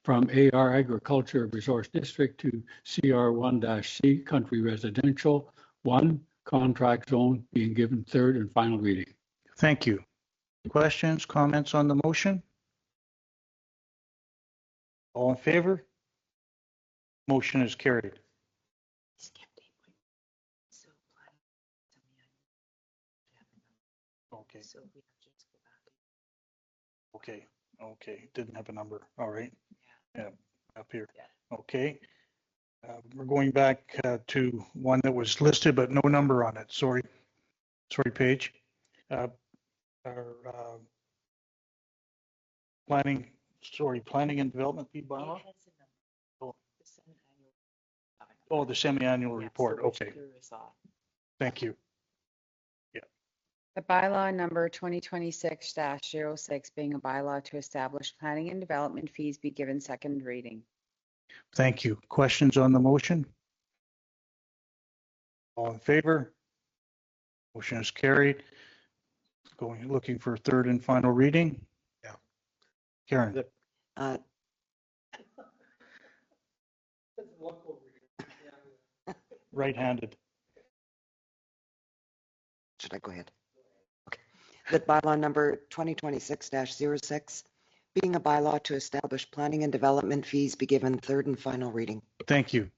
from AR Agriculture Resource District to CR1-C Country Residential 1 contract zone being given third and final reading. Thank you. Questions, comments on the motion? All in favor? Motion is carried. Okay. Okay. Didn't have a number. All right. Yeah, up here. Okay. We're going back to one that was listed but no number on it. Sorry, Paige. Our planning and development fee bylaw. Oh, the semi-annual report. Okay. Thank you. The bylaw number 2026-06 being a bylaw to establish planning and development fees be given second reading. Thank you. Questions on the motion? All in favor? Motion is carried. Looking for third and final reading. Yeah. Karen. Right-handed. Should I go ahead? Okay. that bylaw number 2026-06, being a bylaw to establish planning and development fees, be given third and final reading. Thank you.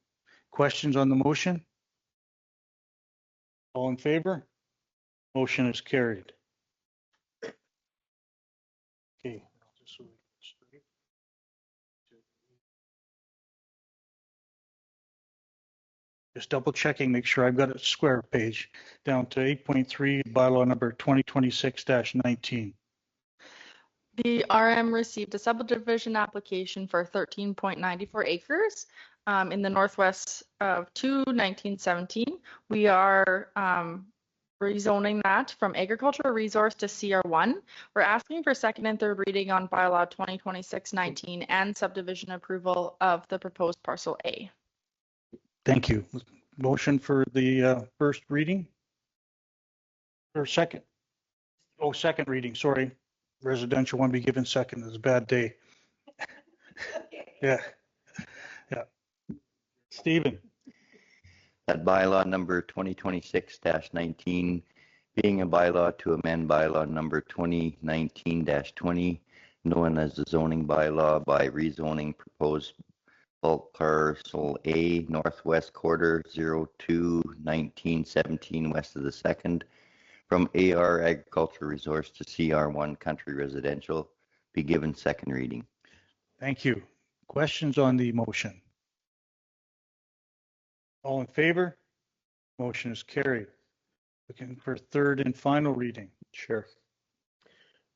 Questions on the motion? All in favor? Motion is carried. Okay. Just double checking, make sure I've got a square page down to 8.3, bylaw number 2026-19. The RM received a subdivision application for 13.94 acres in the northwest of 1917. We are rezoning that from agricultural resource to CR1. We're asking for second and third reading on bylaw 2026-19 and subdivision approval of the proposed parcel A. Thank you. Motion for the first reading? Or second? Oh, second reading, sorry. Residential one be given second. It's a bad day. Yeah. Yeah. Stephen. That bylaw number 2026-19, being a bylaw to amend bylaw number 2019-20, known as the zoning bylaw by rezoning proposed bulk parcel A, northwest quarter 02-1917 west of the second, from AR agricultural resource to CR1 country residential, be given second reading. Thank you. Questions on the motion? All in favor? Motion is carried. Looking for third and final reading. Sure.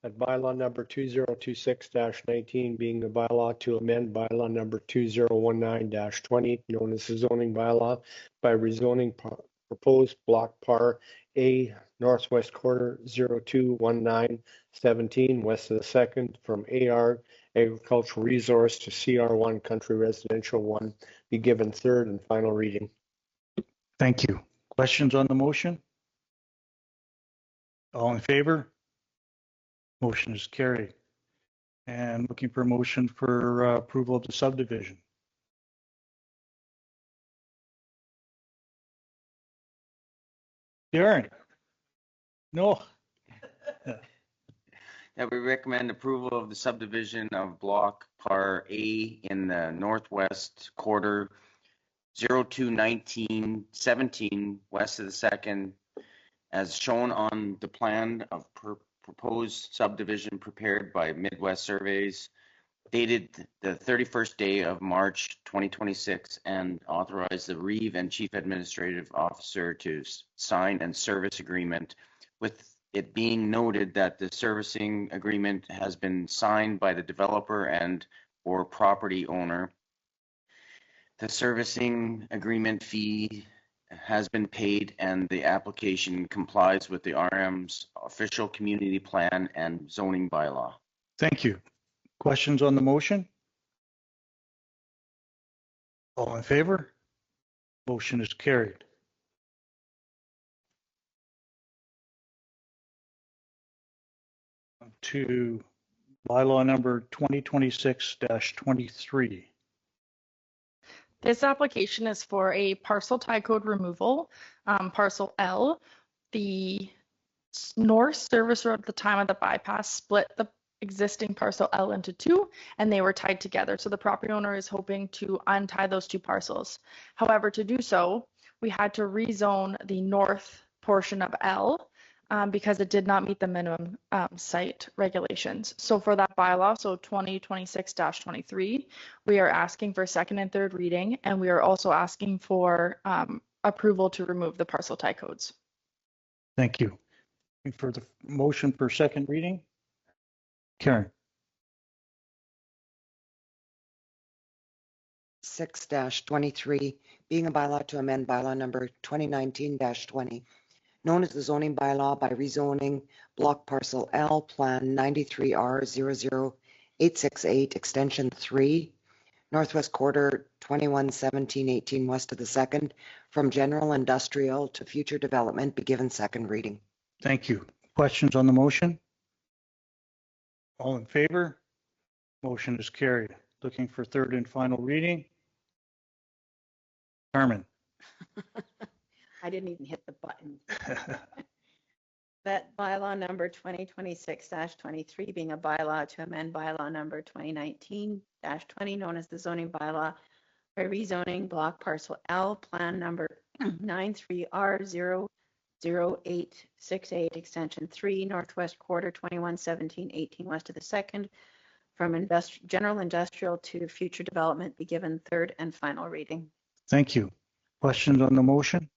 That bylaw number 2026-19, being a bylaw to amend bylaw number 2019-20, known as the zoning bylaw by rezoning proposed block par A, northwest quarter 02-1917 west of the second, from AR agricultural resource to CR1 country residential 1, be given third and final reading. Thank you. Questions on the motion? All in favor? Motion is carried. And looking for a motion for approval of the subdivision. Darren? No. Yeah, we recommend approval of the subdivision of block par A in the northwest quarter 02-1917 west of the second, as shown on the plan of proposed subdivision prepared by Midwest Surveys, dated the 31st day of March 2026, and authorize the Reeve and Chief Administrative Officer to sign and service agreement, with it being noted that the servicing agreement has been signed by the developer and or property owner. The servicing agreement fee has been paid and the application complies with the RM's official community plan and zoning bylaw. Thank you. Questions on the motion? All in favor? Motion is carried. To bylaw number 2026-23. This application is for a parcel tie code removal, parcel L. The north service road at the time of the bypass split the existing parcel L into two, and they were tied together. So the property owner is hoping to untie those two parcels. However, to do so, we had to rezone the north portion of L because it did not meet the minimum site regulations. So for that bylaw, so 2026-23, we are asking for second and third reading, and we are also asking for approval to remove the parcel tie codes. Thank you. For the motion for second reading, Karen. 6-23, being a bylaw to amend bylaw number 2019-20, known as the zoning bylaw by rezoning block parcel L, plan 93R00868, extension 3, northwest quarter 2117-18 west of the second, from general industrial to future development, be given second reading. Thank you. Questions on the motion? All in favor? Motion is carried. Looking for third and final reading. Carmen. I didn't even hit the button. that bylaw number 2026-23 being a bylaw to amend bylaw number 2019-20 known as the zoning bylaw by rezoning block parcel L, plan number 93R00868, extension 3, northwest quarter 2117-18 west of the second, from general industrial to future development, be given third and final reading. Thank you. Questions on the motion?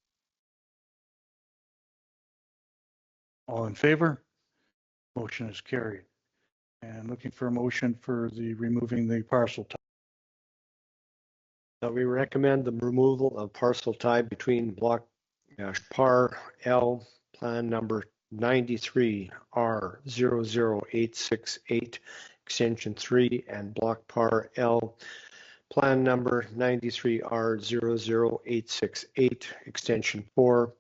All in favor? Motion is carried. And looking for a motion for the removing the parcel type. We recommend the removal of parcel tie between block par L, plan number 93R00868, extension 3, and block par L, plan number 93R00868, extension 4,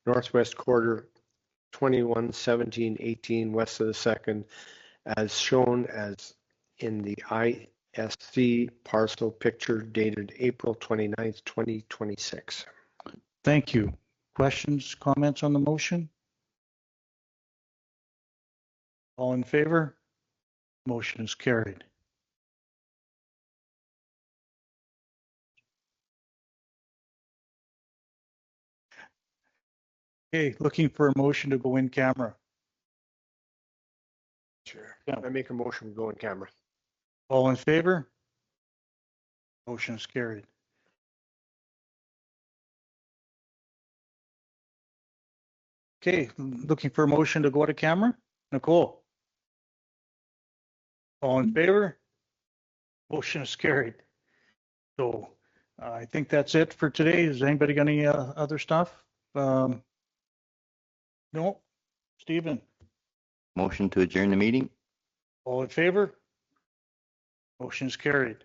northwest quarter 2117-18 west of the second, as shown as in the ISC parcel picture dated April 29th, 2026. Thank you. Questions, comments on the motion? All in favor? Motion is carried. Okay, looking for a motion to go in camera. Sure. Yeah. I make a motion to go in camera. All in favor? Motion is carried. Okay, looking for a motion to go to camera. Nicole? All in favor? Motion is carried. So I think that's it for today. Has anybody got any other stuff? No? Stephen? Motion to adjourn the meeting? All in favor? Motion is carried.